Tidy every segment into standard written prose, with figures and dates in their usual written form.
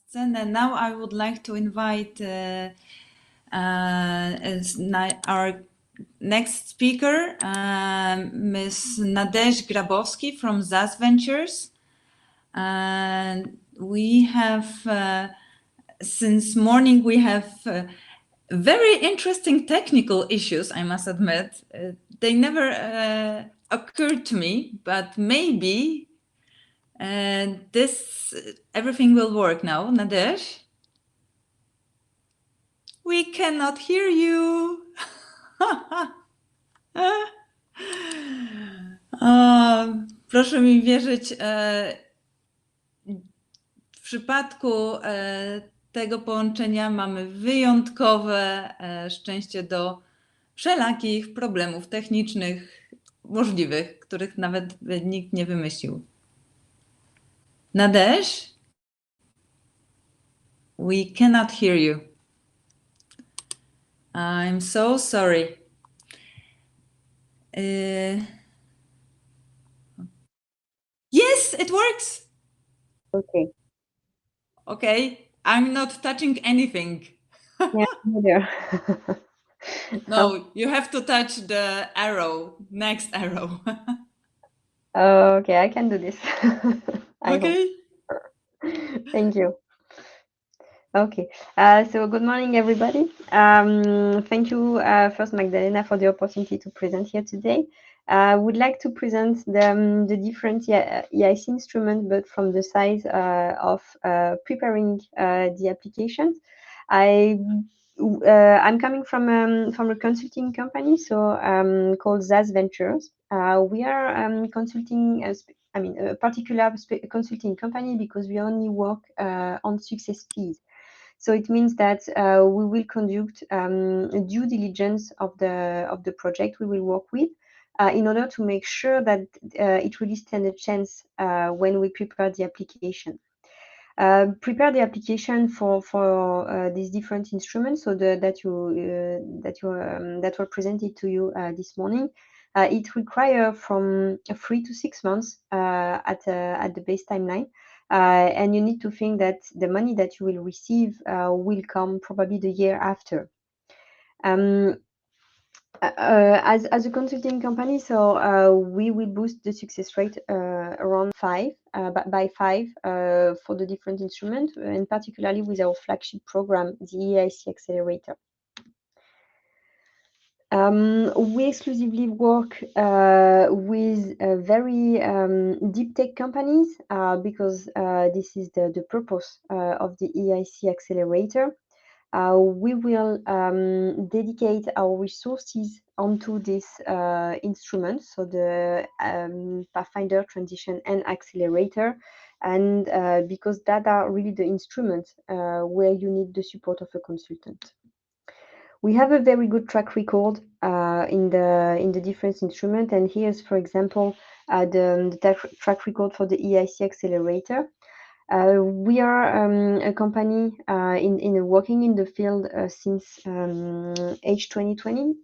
scenę. Now I would like to invite our next speaker, Ms. Nadege Grabowski from ZAZ Ventures. We have, since morning, we have very interesting technical issues, I must admit. They never occurred to me, but maybe everything will work now. Nadege? We cannot hear you. Proszę mi wierzyć, w przypadku tego połączenia mamy wyjątkowe szczęście do wszelakich problemów technicznych możliwych, których nawet nikt nie wymyślił. Nadege? We cannot hear you. I'm so sorry. Yes, it works. Okay. Okay, I'm not touching anything. Yeah, neither. No, you have to touch the arrow, next arrow. Okay, I can do this. Okay. Thank you. Okay, so good morning, everybody. Thank you first, Magdalena, for the opportunity to present here today. I would like to present the different EIC instruments, but from the side of preparing the applications. I'm coming from a consulting company, so called ZAZ Ventures. We are consulting, a particular consulting company because we only work on success fees. So it means that we will conduct due diligence of the project we will work with in order to make sure that it really stands a chance when we prepare the application. Prepare the application for these different instruments, so that were presented to you this morning. It requires from 3 to 6 months at the base timeline. And you need to think that the money that you will receive will come probably the year after. As a consulting company, so we will boost the success rate around by 5 for the different instruments, and particularly with our flagship program, the EIC Accelerator. We exclusively work with very deep tech companies because this is the purpose of the EIC Accelerator. We will dedicate our resources onto this instrument, so the Pathfinder, Transition, and Accelerator, and because that are really the instruments where you need the support of a consultant. We have a very good track record in the different instruments, and here's, for example, the track record for the EIC Accelerator. We are a company working in the field since H2020,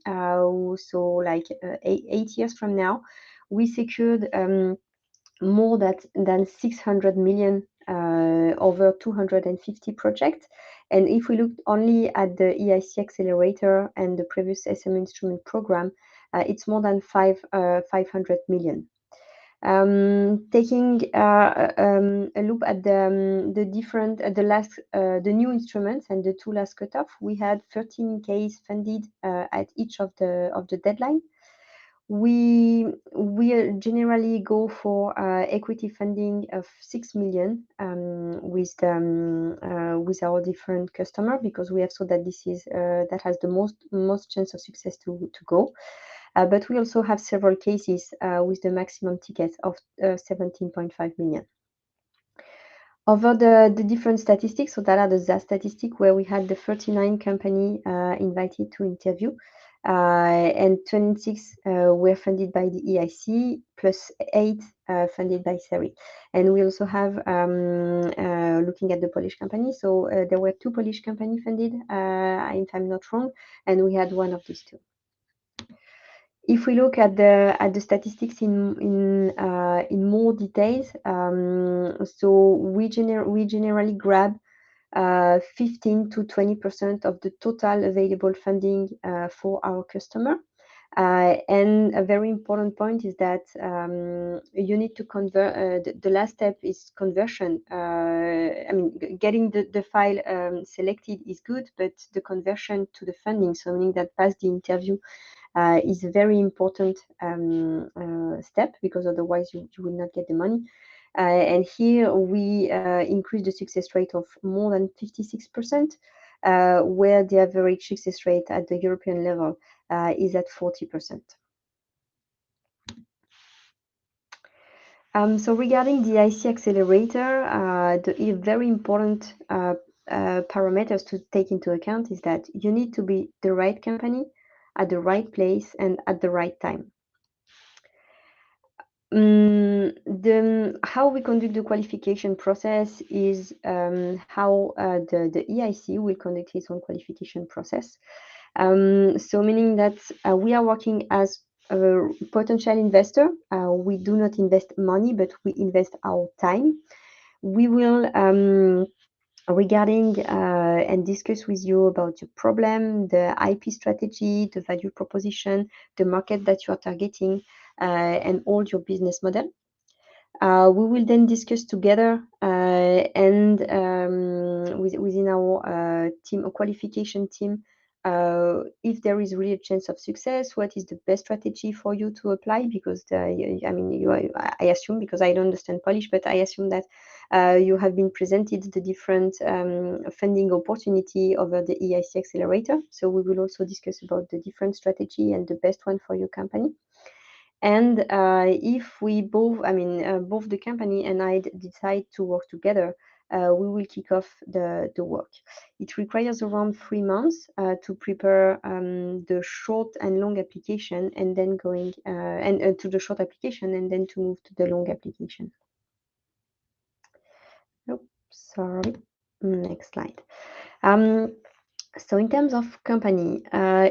so like 8 years from now. We secured more than 600 million over 250 projects. And if we look only at the EIC Accelerator and the previous SM instrument program, it's more than 500 million. Taking a look at the new instruments and the 2 last cutoff, we had 13 cases funded at each of the deadline. We generally go for equity funding of 6 million with our different customer, because we have saw that this is that has the most chance of success to go. But we also have several cases with the maximum ticket of 17.5 million. Over the different statistics, so that are the ZAZ statistics, where we had the 39 company invited to interview, and 26 were funded by the EIC, plus 8 funded by CERI. And we also have, looking at the Polish company, so there were 2 Polish company funded, if I'm not wrong, and we had one of these 2. If we look at the statistics in more details, so we generally grab 15 to 20% of the total available funding for our customer. And a very important point is that you need to convert. The last step is conversion. I mean, getting the file selected is good, but the conversion to the funding, so meaning that pass the interview, is a very important step, because otherwise you will not get the money. And here we increase the success rate of more than 56%, where the average success rate at the European level is at 40%. So regarding the IC accelerator, the very important parameters to take into account is that you need to be the right company at the right place and at the right time. How we conduct the qualification process is how the EIC will conduct its own qualification process. So meaning that we are working as a potential investor. We do not invest money, but we invest our time. We will regarding and discuss with you about your problem, the IP strategy, the value proposition, the market that you are targeting, and all your business model. We will then discuss together and within our team, a qualification team, if there is really a chance of success, what is the best strategy for you to apply? Because I mean, I assume, because I don't understand Polish, but I assume that you have been presented the different funding opportunity over the EIC accelerator. So we will also discuss about the different strategy and the best one for your company. And if we both, both the company and I decide to work together, we will kick off the work. It requires around 3 months to prepare the short and long application, and then going to the short application, and then to move to the long application. Oh, sorry. Next slide. So in terms of company,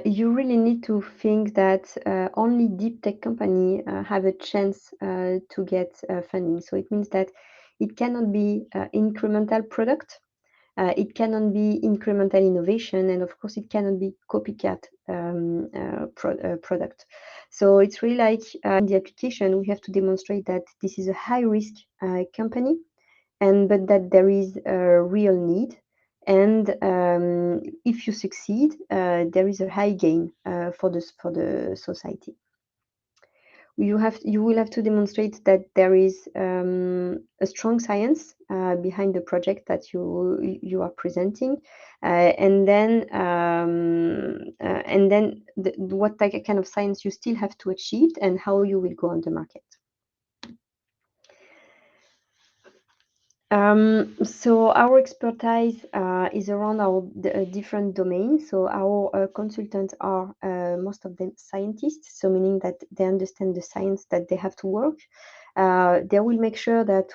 you really need to think that only deep tech company have a chance to get funding. So it means that it cannot be incremental product, it cannot be incremental innovation, and of course it cannot be copycat product. So it's really like in the application we have to demonstrate that this is a high risk company, but that there is a real need. And if you succeed, there is a high gain for the society. You will have to demonstrate that there is a strong science behind the project that you are presenting, and then what kind of science you still have to achieve, and how you will go on the market. So our expertise is around our different domains. So our consultants are most of them scientists, so meaning that they understand the science that they have to work. They will make sure that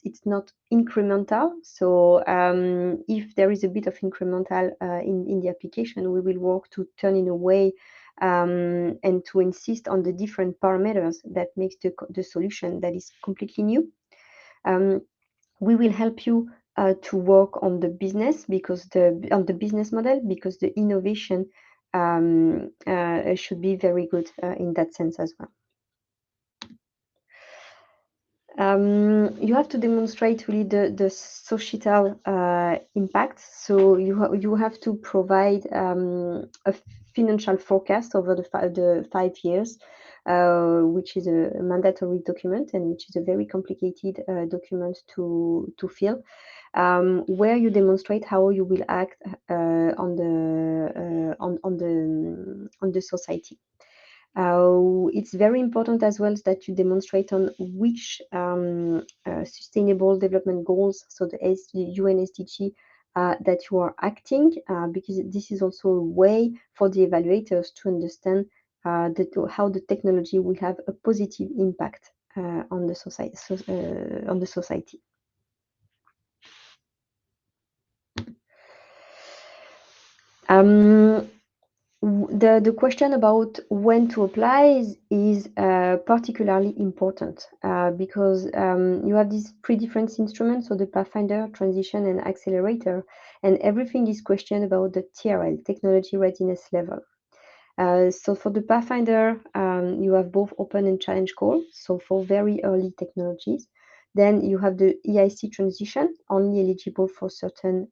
it's not incremental. So if there is a bit of incremental in the application, we will work to turn in a way and to insist on the different parameters that makes the solution that is completely new. We will help you to work on the business, on the business model, because the innovation should be very good in that sense as well. You have to demonstrate really the societal impact. So you have to provide a financial forecast over the 5 years, which is a mandatory document, and which is a very complicated document to fill, where you demonstrate how you will act on the society. It's very important as well that you demonstrate on which sustainable development goals, so the UN SDG, that you are acting, because this is also a way for the evaluators to understand how the technology will have a positive impact on the society. The question about when to apply is particularly important because you have these three different instruments, so the Pathfinder, Transition, and Accelerator, and everything is questioned about the TRL, Technology Readiness Level. So for the Pathfinder, you have both open and challenge call, so for very early technologies. Then you have the EIC transition, only eligible for certain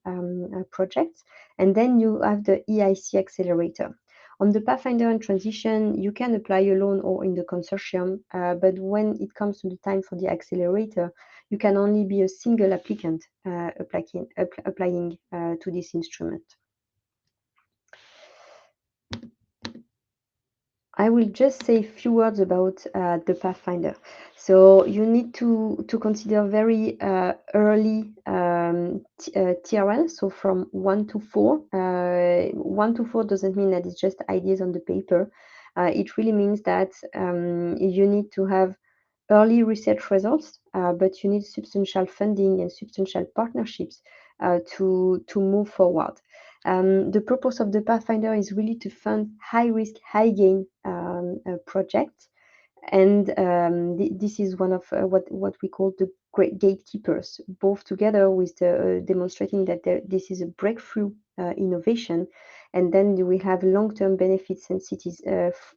projects. And then you have the EIC accelerator. On the Pathfinder and transition, you can apply alone or in the consortium, but when it comes to the time for the accelerator, you can only be a single applicant applying to this instrument. I will just say a few words about the Pathfinder. So you need to consider very early TRL, so from 1 to 4. 1 to 4 doesn't mean that it's just ideas on the paper. It really means that you need to have early research results, but you need substantial funding and substantial partnerships to move forward. The purpose of the Pathfinder is really to fund high-risk, high-gain projects, and this is one of what we call the great gatekeepers, both together with the demonstrating that this is a breakthrough innovation, and then we have long-term benefits and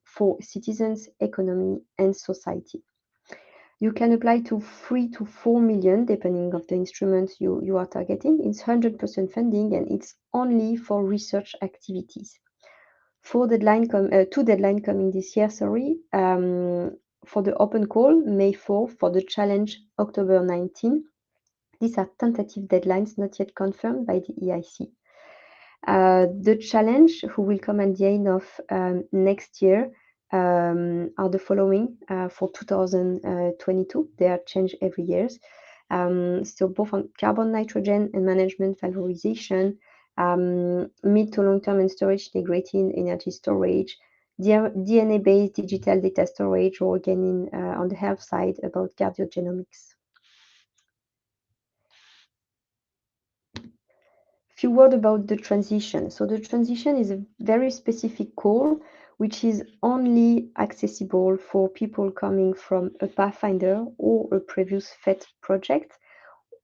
for citizens, economy, and society. You can apply to 3 to 4 million, depending on the instrument you are targeting. It's 100% funding, and it's only for research activities. Two deadlines coming this year, for the open call, May 4th, for the challenge, October 19. These are tentative deadlines, not yet confirmed by the EIC. The challenge, who will come at the end of next year, are the following for 2022. They are changed every year. So both on carbon, nitrogen, and management valorization, mid to long-term and storage integrated energy storage, DNA-based digital data storage, or again on the health side about cardiogenomics. Few words about the transition. So the transition is a very specific call, which is only accessible for people coming from a Pathfinder or a previous FET project,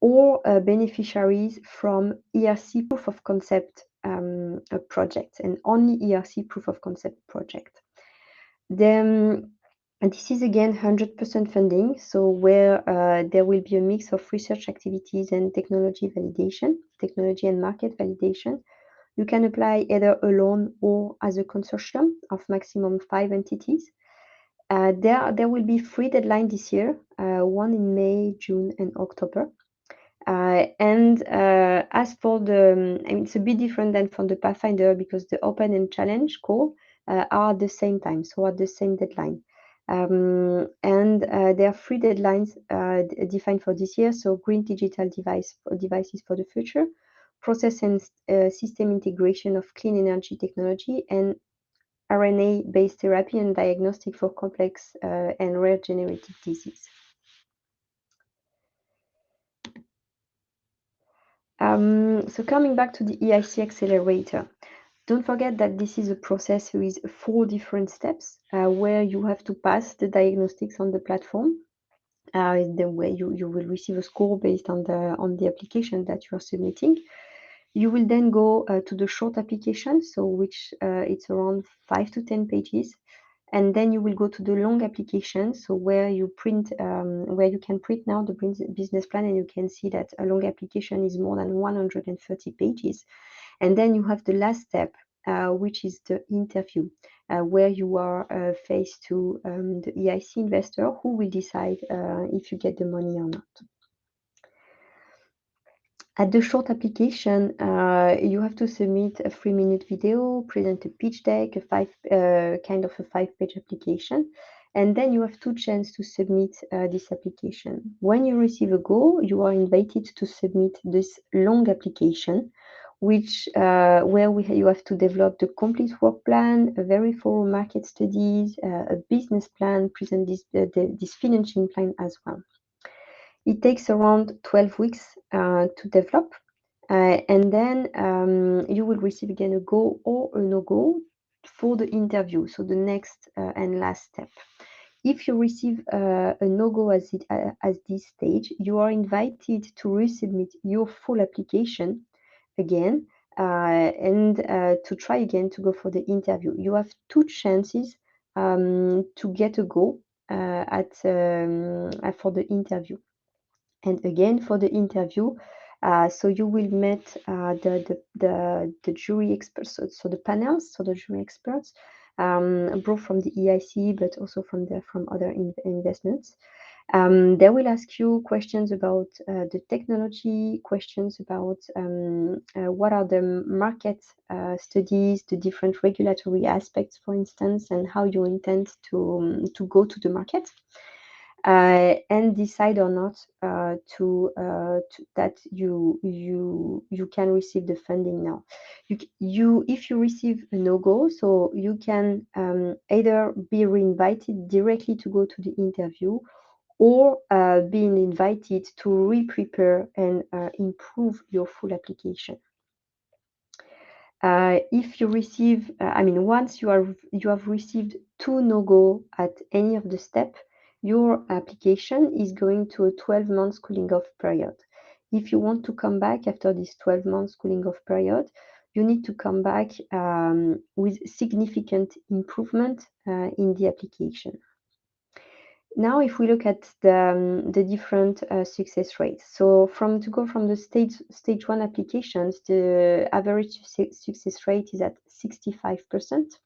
or beneficiaries from ERC proof of concept projects, and only ERC proof of concept project. Then this is again 100% funding, so where there will be a mix of research activities and technology validation, technology and market validation. You can apply either alone or as a consortium of maximum 5 entities. There will be 3 deadlines this year, one in May, June, and October. As for it's a bit different than from the Pathfinder, because the open and challenge call are at the same time, so at the same deadline. There are 3 deadlines defined for this year. So green digital devices for the future, process and system integration of clean energy technology, and RNA-based therapy and diagnostic for complex and rare generative disease. So coming back to the EIC accelerator, don't forget that this is a process with 4 different steps where you have to pass the diagnostics on the platform. The way you will receive a score based on the application that you are submitting. You will then go to the short application, so which it's around 5 to 10 pages. And then you will go to the long application, so where you can print now the business plan, and you can see that a long application is more than 130 pages. And then you have the last step, which is the interview, where you are faced to the EIC investor, who will decide if you get the money or not. At the short application, you have to submit a 3-minute video, present a pitch deck, kind of a 5-page application, and then you have 2 chances to submit this application. When you receive a go, you are invited to submit this long application, which you have to develop the complete work plan, a very thorough market studies, a business plan, present this financing plan as well. It takes around 12 weeks to develop, and then you will receive again a go or a no-go. for the interview, so the next and last step. If you receive a no-go at this stage, you are invited to resubmit your full application again and to try again to go for the interview. You have 2 chances to get a go for the interview. And again, for the interview, so you will meet the jury experts, so the panels, so the jury experts, both from the EIC, but also from other investments. They will ask you questions about the technology, questions about what are the market studies, the different regulatory aspects, for instance, and how you intend to go to the market. And decide or not that you can receive the funding now. If you receive a no-go, so you can either be reinvited directly to go to the interview, or being invited to re-prepare and improve your full application. If you receive, once you have received 2 no-go at any of the steps, your application is going to a 12-month cooling off period. If you want to come back after this 12-month cooling off period, you need to come back with significant improvement in the application. Now, if we look at the different success rates, so to go from the stage 1 applications, the average success rate is at 65%.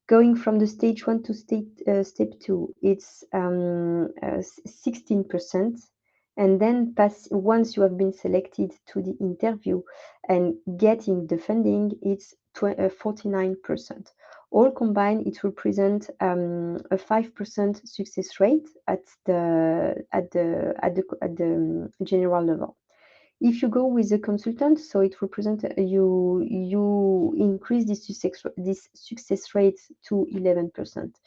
Going from the stage 1 to step 2, it's 16%. And then once you have been selected to the interview and getting the funding, it's 49%. All combined, it represents a 5% success rate at the general level. If you go with a consultant, so it represents you increase this success rate to 11%.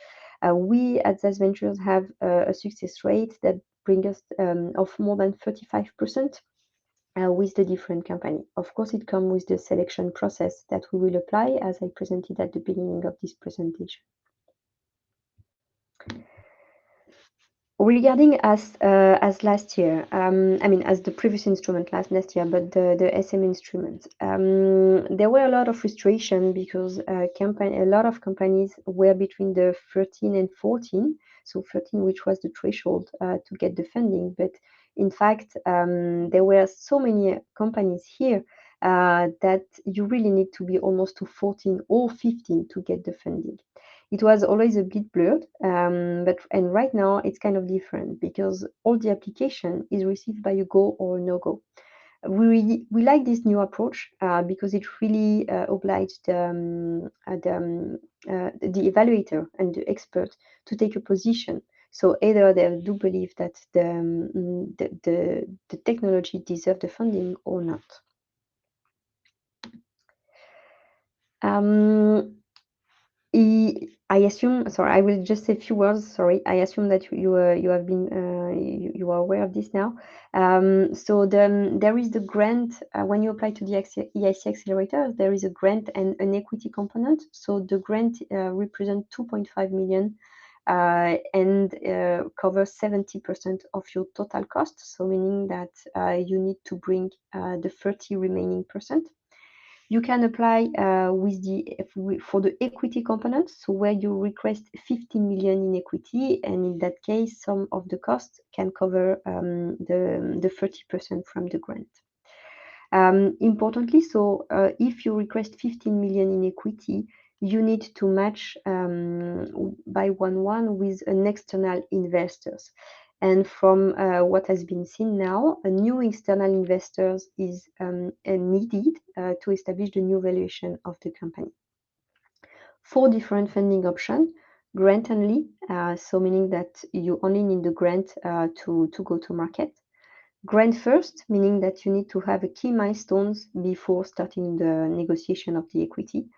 We at ZAZ Ventures have a success rate that brings us of more than 35%. With the different company. Of course, it comes with the selection process that we will apply, as I presented at the beginning of this presentation. Regarding as last year, as the previous instrument last year, but the SM instrument, there were a lot of frustration because a lot of companies were between the 13 and 14, so 13, which was the threshold to get the funding, but in fact, there were so many companies here that you really need to be almost to 14 or 15 to get the funding. It was always a bit blurred, and right now it's kind of different because all the application is received by a go or a no-go. We like this new approach because it really obliged the evaluator and the expert to take a position. So either they do believe that the technology deserves the funding or not. I assume. Sorry, I will just say a few words. Sorry, I assume that you have been you are aware of this now. So there is the grant when you apply to the EIC accelerator. There is a grant and an equity component. So the grant represents 2.5 million and covers 70% of your total cost. So meaning that you need to bring the 30 remaining %. You can apply for the equity component, so where you request 15 million in equity, and in that case, some of the costs can cover the 30% from the grant. Importantly, so if you request 15 million in equity, you need to match by 1-1 with an external investors. And from what has been seen now, a new external investors is needed to establish the new valuation of the company. 4 different funding options: grant only, so meaning that you only need the grant to go to market. Grant first, meaning that you need to have a key milestones before starting the negotiation of the equity,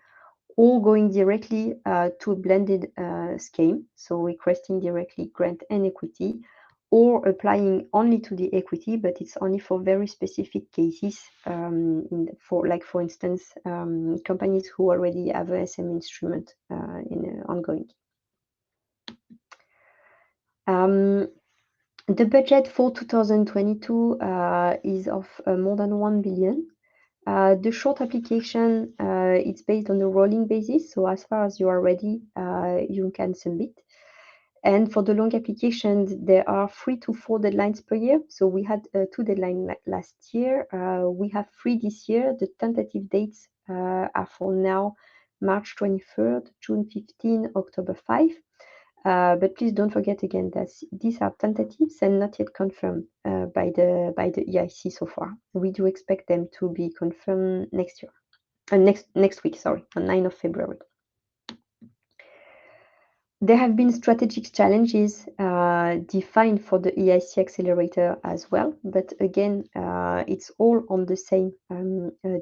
or going directly to a blended scheme, so requesting directly grant and equity, or applying only to the equity, but it's only for very specific cases, for instance, companies who already have a SM instrument ongoing. The budget for 2022 is of more than 1 billion. The short application, it's based on a rolling basis, so as far as you are ready, you can submit. And for the long applications, there are 3 to 4 deadlines per year. So we had 2 deadlines last year. We have 3 this year. The tentative dates are for now March 23rd, June 15, October 5. But please don't forget again that these are tentatives and not yet confirmed by the EIC so far. We do expect them to be confirmed next year, next week, sorry, on 9th of February. There have been strategic challenges defined for the EIC accelerator as well, but again, it's all on the same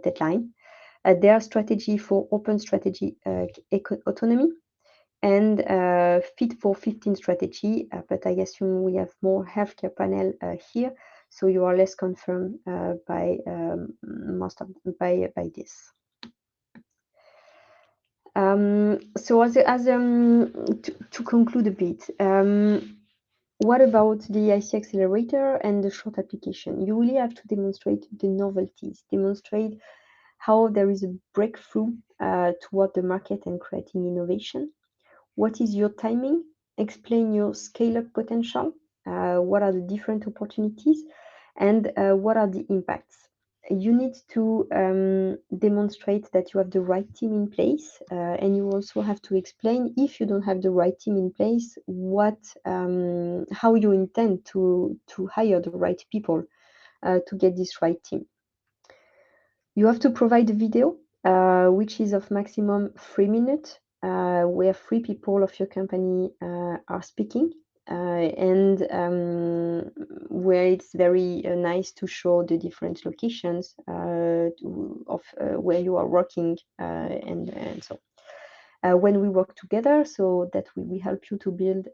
deadline. There are strategy for open strategy autonomy and Fit for 15 strategy, but I assume we have more healthcare panel here, so you are less confirmed by this. So to conclude a bit, what about the EIC accelerator and the short application? You really have to demonstrate the novelties, demonstrate how there is a breakthrough toward the market and creating innovation. What is your timing? Explain your scale-up potential. What are the different opportunities and what are the impacts? You need to demonstrate that you have the right team in place, and you also have to explain, if you don't have the right team in place, how you intend to hire the right people to get this right team. You have to provide a video, which is of maximum 3 minutes, where 3 people of your company are speaking, and where it's very nice to show the different locations of where you are working, and so when we work together, so that we help you to build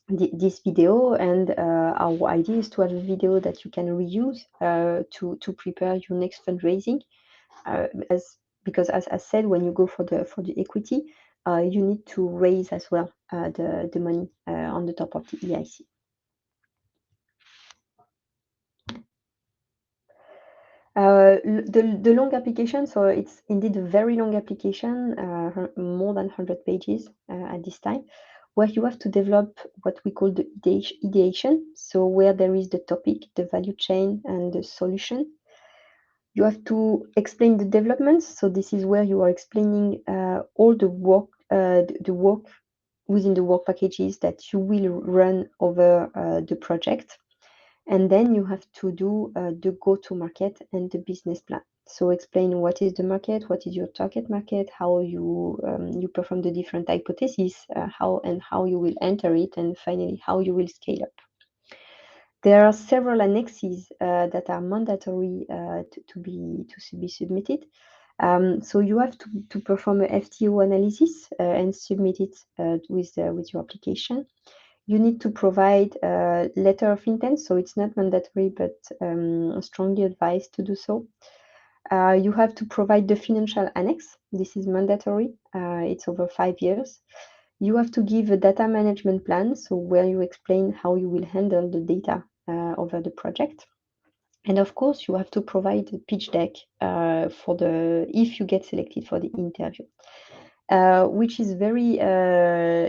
this video, and our idea is to have a video that you can reuse to prepare your next fundraising, because as I said, when you go for the equity, you need to raise as well the money on the top of the EIC. The long application, so it's indeed a very long application, more than 100 pages at this time, where you have to develop what we call the ideation, so where there is the topic, the value chain, and the solution. You have to explain the developments, so this is where you are explaining all the work within the work packages that you will run over the project. And then you have to do the go-to-market and the business plan. So explain what is the market, what is your target market, how you perform the different hypotheses, how you will enter it, and finally how you will scale up. There are several annexes that are mandatory to be submitted. So you have to perform a FTO analysis and submit it with your application. You need to provide a letter of intent, so it's not mandatory, but strongly advised to do so. You have to provide the financial annex. This is mandatory. It's over 5 years. You have to give a data management plan, so where you explain how you will handle the data over the project. And of course, you have to provide a pitch deck if you get selected for the interview. Which is very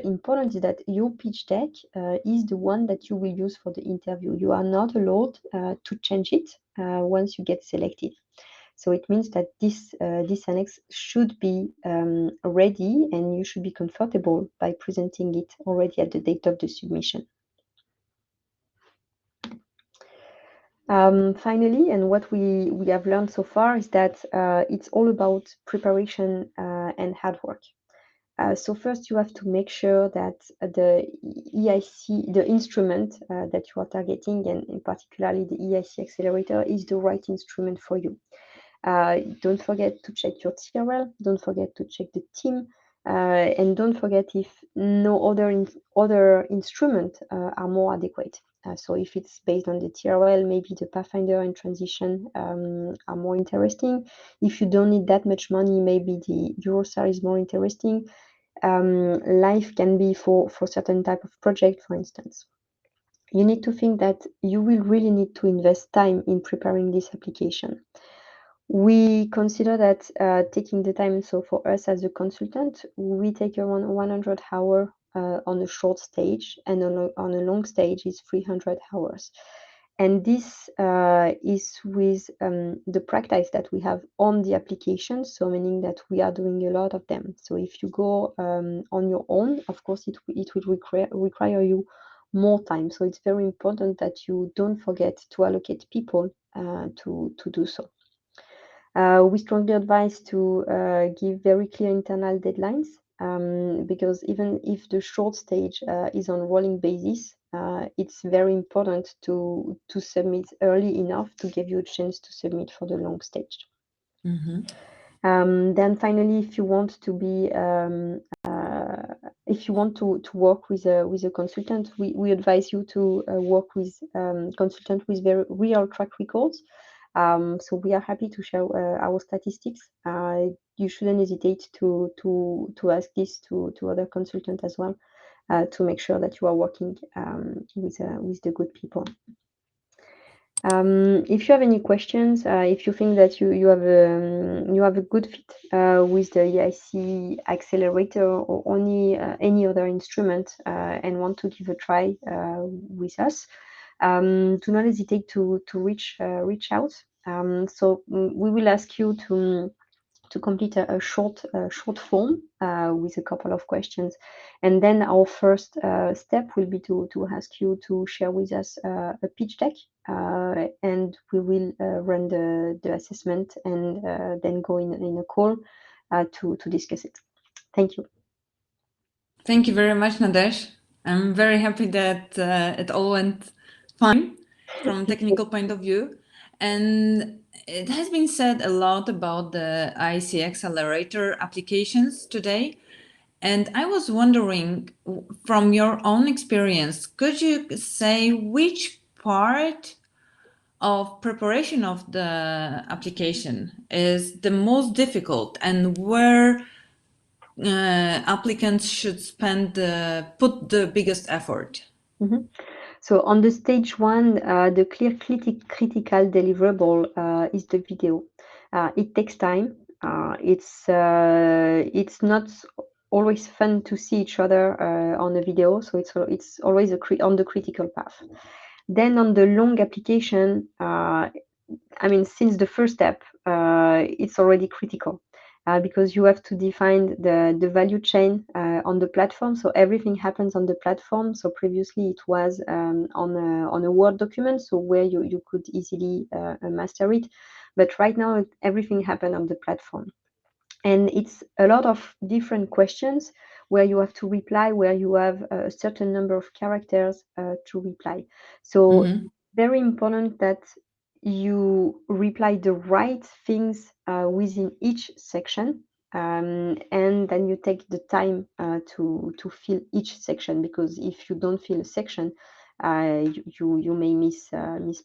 important, is that your pitch deck is the one that you will use for the interview. You are not allowed to change it once you get selected. So it means that this annex should be ready, and you should be comfortable by presenting it already at the date of the submission. Finally, and what we have learned so far is that it's all about preparation and hard work. So first, you have to make sure that the EIC, the instrument that you are targeting, and particularly the EIC accelerator, is the right instrument for you. Don't forget to check your TRL, don't forget to check the team, and don't forget if no other instrument are more adequate. So if it's based on the TRL, maybe the Pathfinder and Transition are more interesting. If you don't need that much money, maybe the Eurostar is more interesting. Life can be for certain type of project, for instance. You need to think that you will really need to invest time in preparing this application. We consider that taking the time, so for us as a consultant, we take around 100 hours on a short stage, and on a long stage is 300 hours. And this is with the practice that we have on the application, so meaning that we are doing a lot of them. So if you go on your own, of course, it will require you more time. So it's very important that you don't forget to allocate people to do so. We strongly advise to give very clear internal deadlines, because even if the short stage is on rolling basis, it's very important to submit early enough to give you a chance to submit for the long stage. Then finally, if you want to be if you want to work with a consultant, we advise you to work with consultant with very real track records. So we are happy to share our statistics. You shouldn't hesitate to ask this to other consultants as well, to make sure that you are working with the good people. If you have any questions, if you think that you have a good fit with the EIC accelerator or any other instrument, and want to give a try with us, do not hesitate to reach out. So we will ask you to complete a short form with a couple of questions, and then our first step will be to ask you to share with us a pitch deck, and we will run the assessment, and then go in a call to discuss it. Thank you. Thank you very much, Nadege. I'm very happy that it all went fine from a technical point of view. And it has been said a lot about the IC Accelerator applications today. And I was wondering, from your own experience, could you say which part of preparation of the application is the most difficult, and where applicants should put the biggest effort? Mm-hmm. So on the stage one, the clear critical deliverable is the video. It takes time. It's not always fun to see each other on a video, so it's always on the critical path. Then on the long application, I mean, since the first step, it's already critical. Because you have to define the value chain on the platform. So everything happens on the platform. So previously it was on a Word document, so where you could easily master it. But right now everything happens on the platform. And it's a lot of different questions where you have to reply, where you have a certain number of characters to reply. So very important that you reply the right things within each section, and then you take the time to fill each section, because if you don't fill a section, you may miss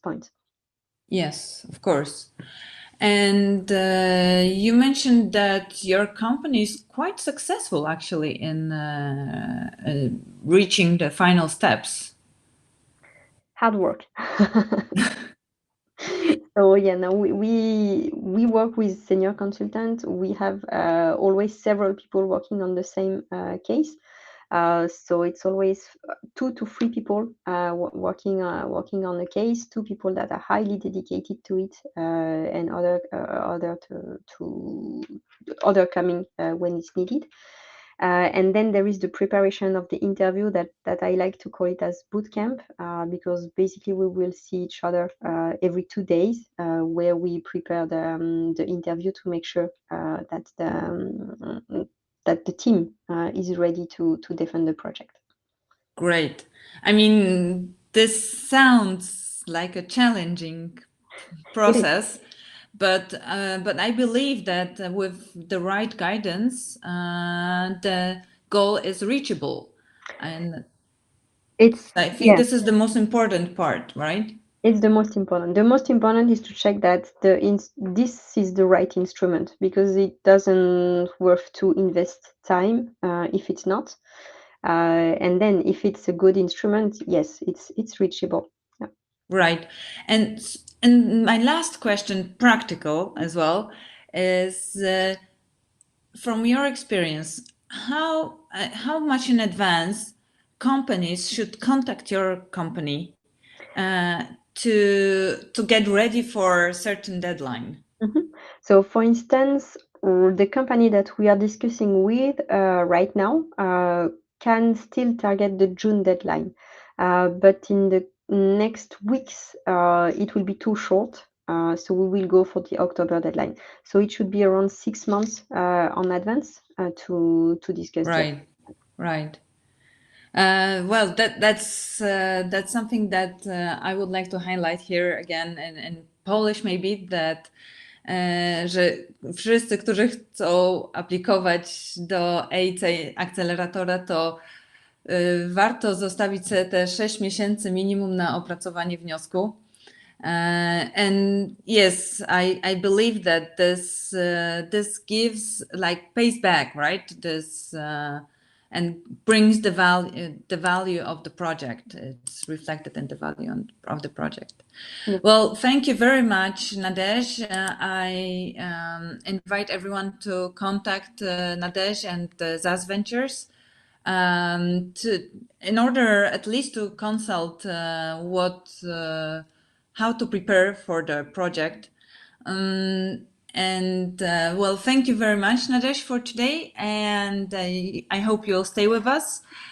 points. Yes, of course. And you mentioned that your company is quite successful, actually, in reaching the final steps. Hard work. So yeah, no, we work with senior consultant. We have always several people working on the same case. So it's always 2 to 3 people working on a case, 2 people that are highly dedicated to it, and other coming when it's needed. And then there is the preparation of the interview that I like to call it as boot camp, because basically we will see each other every 2 days, where we prepare the interview to make sure that the team is ready to defend the project. Great. I mean, this sounds like a challenging process, but I believe that with the right guidance, the goal is reachable. And It's I think yeah, this is the most important part, right? it's the most important. The most important is to check that this is the right instrument, because it doesn't worth to invest time if it's not. And then if it's a good instrument, yes, it's reachable. Yeah. Right. And my last question, practical as well, is from your experience, how much in advance companies should contact your company to get ready for a certain deadline? So, for instance, the company that we are discussing with right now can still target the June deadline, but in the next weeks, it will be too short. So we will go for the October deadline. So it should be around 6 months on advance to discuss that. Right, right. Well, that's something that I would like to highlight here again in Polish maybe, that że wszyscy, którzy chcą aplikować do EIC akceleratora, to warto zostawić sobie te 6 miesięcy minimum na opracowanie wniosku. And yes, I believe that this gives, like, pays back, right? This and brings the value of the project. It's reflected in the value of the project. Yeah. Well, thank you very much, Nadege. I invite everyone to contact Nadege and ZAZ Ventures in order at least to consult how to prepare for the project. Well, thank you very much, Nadege, for today, and I hope you'll stay with us